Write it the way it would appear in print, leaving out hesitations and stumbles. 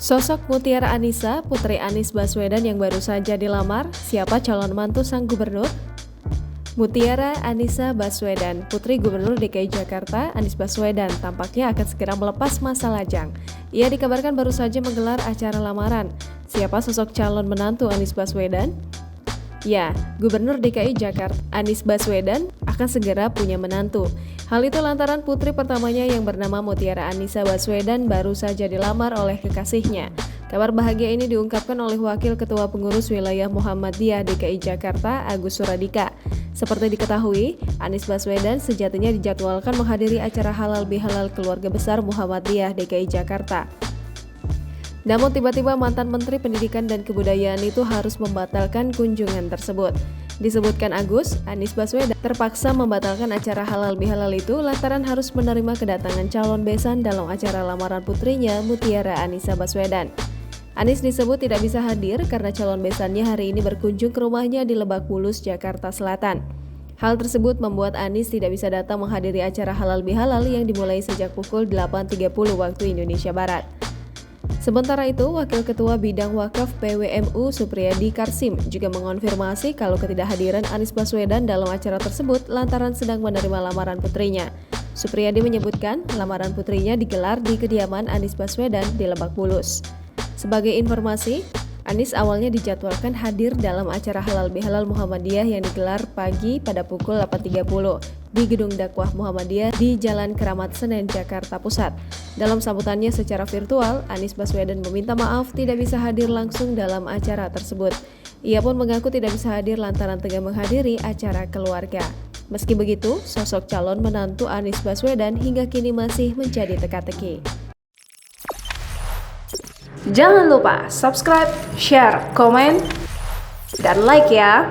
Sosok Mutiara Anisa, putri Anies Baswedan yang baru saja dilamar, siapa calon mantu sang gubernur? Mutiara Anisa Baswedan, putri Gubernur DKI Jakarta Anies Baswedan, tampaknya akan segera melepas masa lajang. Ia dikabarkan baru saja menggelar acara lamaran. Siapa sosok calon menantu Anies Baswedan? Ya, Gubernur DKI Jakarta Anies Baswedan akan segera punya menantu. Hal itu lantaran putri pertamanya yang bernama Mutiara Anisa Baswedan baru saja dilamar oleh kekasihnya. Kabar bahagia ini diungkapkan oleh Wakil Ketua Pengurus Wilayah Muhammadiyah DKI Jakarta, Agus Suradika. Seperti diketahui, Anies Baswedan sejatinya dijadwalkan menghadiri acara halal bihalal keluarga besar Muhammadiyah DKI Jakarta. Namun tiba-tiba mantan Menteri Pendidikan dan Kebudayaan itu harus membatalkan kunjungan tersebut. Disebutkan Agus, Anies Baswedan terpaksa membatalkan acara halal bihalal itu lantaran harus menerima kedatangan calon besan dalam acara lamaran putrinya Mutiara Anisa Baswedan. Anies disebut tidak bisa hadir karena calon besannya hari ini berkunjung ke rumahnya di Lebak Bulus, Jakarta Selatan. Hal tersebut membuat Anies tidak bisa datang menghadiri acara halal bihalal yang dimulai sejak pukul 8.30 waktu Indonesia Barat. Sementara itu, Wakil Ketua Bidang Wakaf PWMU Supriyadi Karsim juga mengonfirmasi kalau ketidakhadiran Anies Baswedan dalam acara tersebut lantaran sedang menerima lamaran putrinya. Supriyadi menyebutkan lamaran putrinya digelar di kediaman Anies Baswedan di Lebak Bulus. Sebagai informasi, Anies awalnya dijadwalkan hadir dalam acara halal bihalal Muhammadiyah yang digelar pagi pada pukul 8.30 di Gedung Dakwah Muhammadiyah di Jalan Keramat Senen, Jakarta Pusat. Dalam sambutannya secara virtual, Anies Baswedan meminta maaf tidak bisa hadir langsung dalam acara tersebut. Ia pun mengaku tidak bisa hadir lantaran tengah menghadiri acara keluarga. Meski begitu, sosok calon menantu Anies Baswedan hingga kini masih menjadi teka-teki. Jangan lupa subscribe, share, komen, dan like ya!